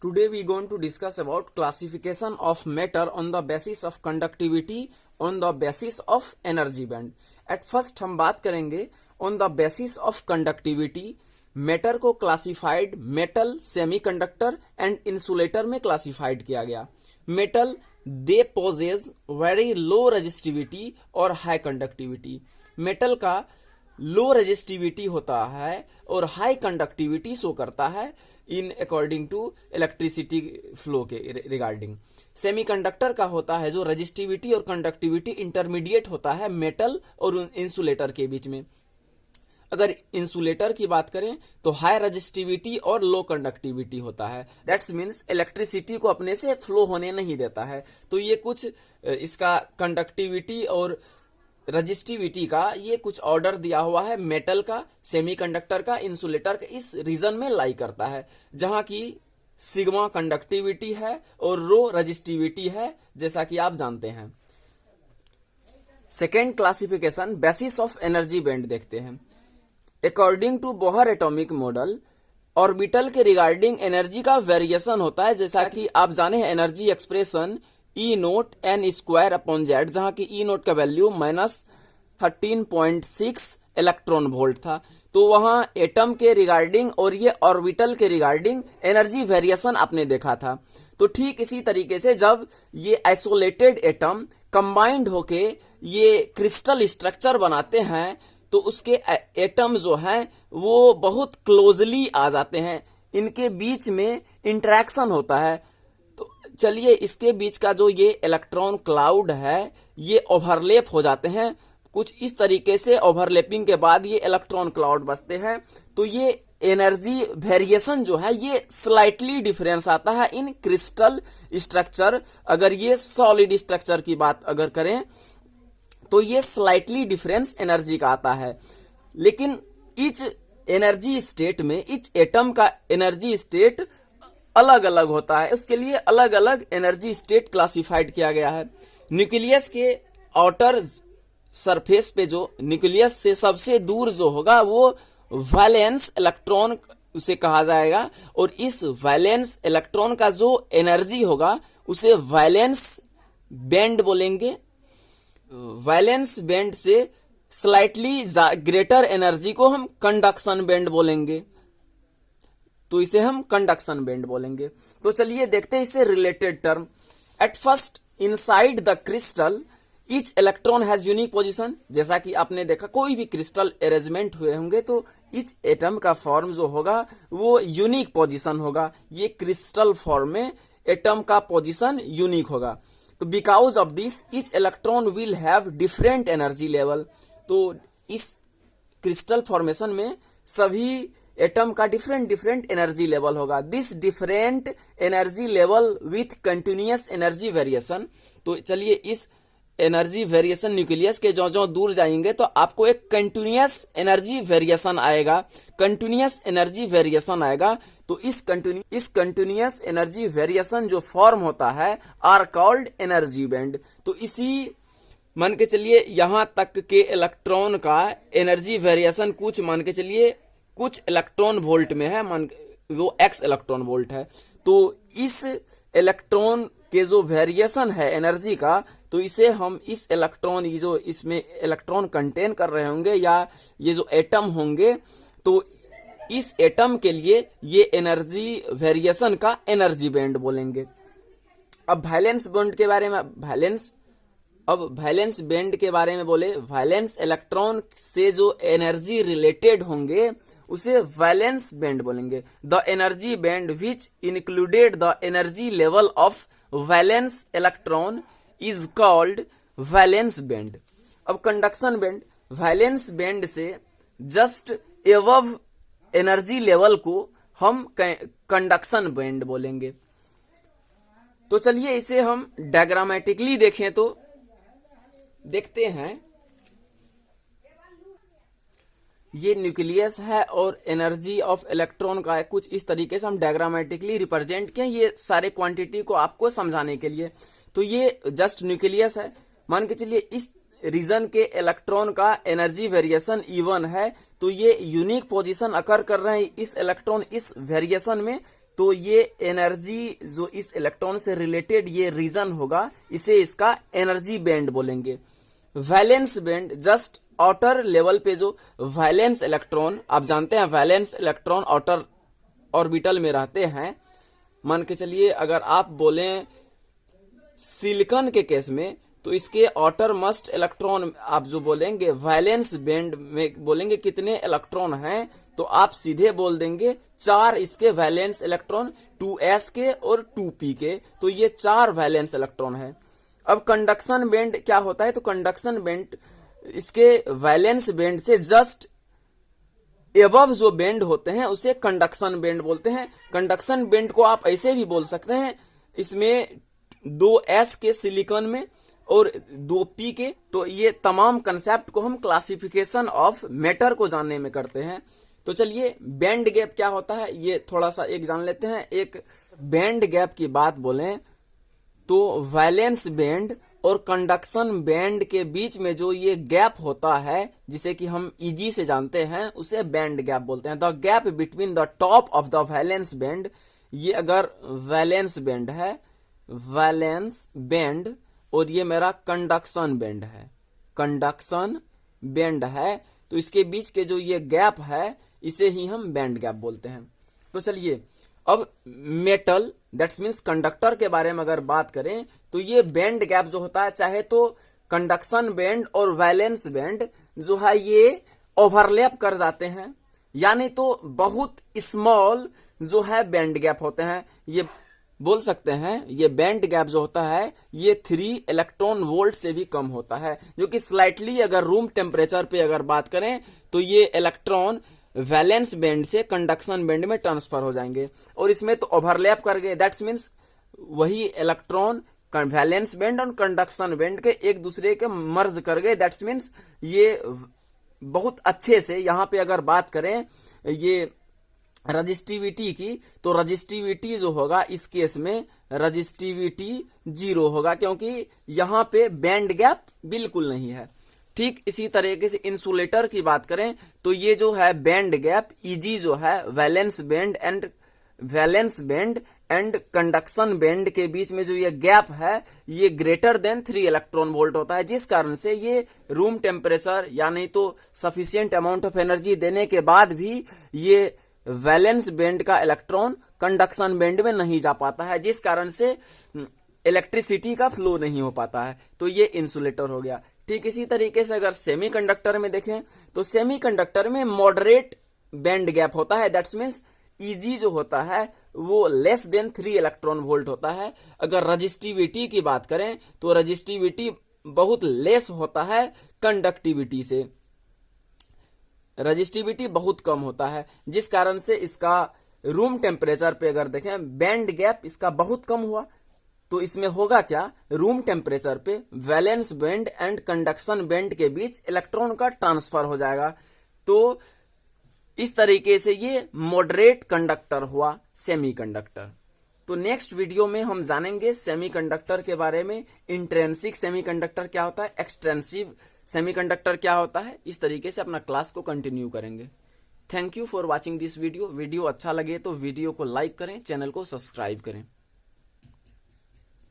Today we going to discuss about classification of matter on the basis of conductivity on the basis of energy band. At first हम बात करेंगे on the basis of conductivity. Matter को classified metal, semiconductor and insulator में classified किया गया. Metal they possess very low resistivity और high conductivity. Metal का low resistivity होता है और हाई कंडक्टिविटी शो करता है in according to electricity flow के रिगार्डिंग. सेमीकंडक्टर का होता है जो रेजिस्टिविटी और कंडक्टिविटी इंटरमीडिएट होता है मेटल और इंसुलेटर के बीच में. अगर इंसुलेटर की बात करें तो हाई रेजिस्टिविटी और लो कंडक्टिविटी होता है. दैट्स मीन्स इलेक्ट्रिसिटी को अपने से फ्लो होने नहीं देता है. तो ये कुछ इसका कंडक्टिविटी और रेजिस्टिविटी का ये कुछ ऑर्डर दिया हुआ है मेटल का, सेमीकंडक्टर का, इंसुलेटर का. इस रीजन में लाई करता है जहां की सिग्मा कंडक्टिविटी है और रो रेजिस्टिविटी है, जैसा कि आप जानते हैं. Second classification basis of energy band देखते हैं. According to Bohr atomic model orbital के रिगार्डिंग एनर्जी का वेरिएशन होता है. जैसा कि आप जाने हैं energy expression E naught n square upon Z, जहां की ई नोट का वैल्यू -13.6 इलेक्ट्रॉन वोल्ट था. तो वहां एटम के रिगार्डिंग और ये ऑर्बिटल के रिगार्डिंग एनर्जी वेरिएशन आपने देखा था. तो ठीक इसी तरीके से जब ये आइसोलेटेड एटम कंबाइंड होके ये क्रिस्टल स्ट्रक्चर बनाते हैं तो उसके एटम जो हैं वो बहुत क्लोजली आ जाते हैं, इनके बीच में इंटरेक्शन होता है. तो चलिए इसके बीच का जो ये इलेक्ट्रॉन क्लाउड है ये ओवरलैप हो जाते हैं. कुछ इस तरीके से ओवरलैपिंग के बाद ये इलेक्ट्रॉन क्लाउड बचते हैं. तो ये एनर्जी वेरिएशन जो है ये स्लाइटली डिफरेंस आता है इन क्रिस्टल स्ट्रक्चर. अगर ये सॉलिड स्ट्रक्चर की बात अगर करें तो ये स्लाइटली डिफरेंस एनर्जी का आता है. लेकिन इच एनर्जी स्टेट में इच एटम का एनर्जी स्टेट अलग अलग होता है. उसके लिए अलग अलग एनर्जी स्टेट क्लासिफाइड किया गया है. न्यूक्लियस के आउटर सरफेस पे जो न्यूक्लियस से सबसे दूर जो होगा वो वैलेंस इलेक्ट्रॉन उसे कहा जाएगा. और इस वैलेंस इलेक्ट्रॉन का जो एनर्जी होगा उसे वैलेंस बैंड बोलेंगे. वैलेंस बैंड से स्लाइटली ग्रेटर एनर्जी को हम कंडक्शन बैंड बोलेंगे. तो इसे हम कंडक्शन बैंड बोलेंगे. तो चलिए देखते हैं इससे related term. At first inside the crystal each electron has unique position. जैसा कि आपने देखा कोई भी क्रिस्टल अरेंजमेंट हुए होंगे तो ईच एटम का फॉर्म जो होगा वो यूनिक पोजीशन होगा. ये क्रिस्टल फॉर्म में एटम का पोजीशन यूनिक होगा. तो because of this each electron will have different energy level. तो इस क्रिस्टल फॉर्मेशन में सभी एटम का डिफरेंट एनर्जी लेवल होगा. This different energy level with continuous energy variation. तो चलिए इस एनर्जी वेरिएशन न्यूक्लियस के जो दूर जाएंगे तो आपको एक कंटिन्यूअस एनर्जी वेरिएशन आएगा. कंटिन्यूअस एनर्जी वेरिएशन आएगा. तो इस कंटिन्यूअस एनर्जी वेरिएशन जो फॉर्म होता है आर कॉल्ड एनर्जी बैंड. तो इसी मान के चलिए यहां तक के इलेक्ट्रॉन का एनर्जी वेरिएशन कुछ मान के चलिए कुछ इलेक्ट्रॉन वोल्ट में है, वो एक्स इलेक्ट्रॉन वोल्ट है. तो इस इलेक्ट्रॉन के जो वेरिएशन है एनर्जी का तो इसे हम इस इलेक्ट्रॉन ये जो इसमें इलेक्ट्रॉन कंटेन कर रहे होंगे या ये जो एटम होंगे तो इस एटम के लिए ये एनर्जी वेरिएशन का एनर्जी बैंड बोलेंगे. अब वैलेंस बैंड के बारे में वैलेंस बैंड के बारे में बोले, वैलेंस इलेक्ट्रॉन से जो एनर्जी रिलेटेड होंगे उसे वैलेंस बैंड बोलेंगे. The energy band which included the energy level of valence electron is called valence band. अब कंडक्शन बैंड, वैलेंस बैंड से जस्ट एबव एनर्जी लेवल को हम कंडक्शन बैंड बोलेंगे. तो चलिए इसे हम डायग्रामेटिकली देखें तो देखते हैं. ये न्यूक्लियस है और एनर्जी ऑफ इलेक्ट्रॉन का है. कुछ इस तरीके से हम डायग्रामेटिकली रिप्रेजेंट किए ये सारे क्वांटिटी को आपको समझाने के लिए. तो ये जस्ट न्यूक्लियस है. मान के चलिए इस रीजन के इलेक्ट्रॉन का एनर्जी वेरिएशन E1 है तो ये यूनिक पोजीशन अकर कर रहे हैं इस इलेक्ट्रॉन इस वेरिएशन में. तो ये एनर्जी जो इस इलेक्ट्रॉन से रिलेटेड ये रीजन होगा, इसे इसका एनर्जी बैंड बोलेंगे। Valence band just outer level पे जो वैलेंस इलेक्ट्रॉन, आप जानते हैं वैलेंस इलेक्ट्रॉन आउटर ऑर्बिटल में रहते हैं। मान के चलिए अगर आप बोलें सिलिकॉन के केस में, तो इसके आउटर मोस्ट इलेक्ट्रॉन आप जो बोलेंगे वैलेंस बैंड में बोलेंगे कितने इलेक्ट्रॉन हैं, तो आप सीधे बोल देंगे 4 इसके वैलेंस इलेक्ट्रॉन, 2s के और 2p के, तो ये 4 वैलेंस इलेक्ट्रॉन है। अब कंडक्शन बैंड क्या होता है, तो कंडक्शन बैंड इसके वैलेंस बैंड से जस्ट एबव जो बैंड होते हैं उसे कंडक्शन बैंड बोलते हैं। कंडक्शन बैंड को आप ऐसे भी बोल सकते हैं, इसमें 2s के सिलिकॉन में और 2p के, तो ये तमाम कंसेप्ट को हम क्लासिफिकेशन ऑफ मैटर को जानने में करते हैं। तो चलिए बैंड गैप क्या होता है ये थोड़ा सा एक जान लेते हैं। एक बैंड गैप की बात बोलें तो वैलेंस बैंड और कंडक्शन बैंड के बीच में जो ये गैप होता है, जिसे कि हम ईजी से जानते हैं, उसे बैंड गैप बोलते हैं। The gap between the top of the valence band, ये अगर वैलेंस बैंड है, वैलेंस बैंड, और ये मेरा कंडक्शन बैंड है, कंडक्शन बैंड है, तो इसके बीच के जो ये गैप है इसे ही हम बैंड गैप बोलते हैं। तो चलिए अब मेटल दैट्स मीन्स कंडक्टर के बारे में अगर बात करें, तो ये बैंड गैप जो होता है, चाहे तो कंडक्शन बैंड और वैलेंस बैंड जो है ये ओवरलैप कर जाते हैं, यानी तो बहुत स्मॉल जो है बैंड गैप होते हैं। ये बोल सकते हैं ये बैंड गैप जो होता है ये 3 इलेक्ट्रॉन वोल्ट से भी कम होता है, जो कि स्लाइटली अगर रूम टेम्परेचर पे अगर बात करें तो ये इलेक्ट्रॉन वैलेंस बैंड से कंडक्शन बैंड में ट्रांसफर हो जाएंगे, और इसमें तो ओवरलैप कर गए, दैट्स मीन्स वही इलेक्ट्रॉन वैलेंस बैंड और कंडक्शन बैंड के एक दूसरे के मर्ज कर गए, दैट्स मीन्स ये बहुत अच्छे से। यहां पे अगर बात करें ये रजिस्टिविटी की, तो रजिस्टिविटी जो होगा इस केस में रजिस्टिविटी 0 होगा, क्योंकि यहां पे बैंड गैप बिल्कुल नहीं है। ठीक इसी तरीके से इंसुलेटर की बात करें तो ये जो है बैंड गैप ईजी जो है valence band and conduction band के बीच में जो ये गैप है ये ग्रेटर देन 3 इलेक्ट्रॉन वोल्ट होता है, जिस कारण से ये रूम टेम्परेचर या नहीं तो सफिशिएंट अमाउंट ऑफ एनर्जी देने के बाद भी ये वैलेंस बैंड का इलेक्ट्रॉन कंडक्शन बैंड में नहीं जा पाता है, जिस कारण से इलेक्ट्रिसिटी का फ्लो नहीं हो पाता है। तो ये इंसुलेटर हो गया। ठीक इसी तरीके से अगर सेमीकंडक्टर में देखें तो सेमीकंडक्टर में मॉडरेट बैंड गैप होता है, दैट्स मीन्स ईजी जो होता है वो लेस देन 3 इलेक्ट्रॉन वोल्ट होता है। अगर रजिस्टिविटी की बात करें तो रजिस्टिविटी बहुत लेस होता है कंडक्टिविटी से, रजिस्टिविटी बहुत कम होता है, जिस कारण से इसका रूम टेम्परेचर पे अगर देखें बैंड गैप इसका बहुत कम हुआ। तो इसमें होगा क्या, रूम टेम्परेचर पे valence band and conduction band के बीच इलेक्ट्रॉन का ट्रांसफर हो जाएगा। तो इस तरीके से ये मॉडरेट कंडक्टर हुआ सेमीकंडक्टर। तो नेक्स्ट वीडियो में हम जानेंगे सेमीकंडक्टर के बारे में, इंट्रिंसिक सेमीकंडक्टर क्या होता है, एक्सट्रिंसिक सेमीकंडक्टर क्या होता है। इस तरीके से अपना क्लास को कंटिन्यू करेंगे। Thank you for watching this video. Video अच्छा लगे तो वीडियो को लाइक करें, चैनल को सब्सक्राइब करें।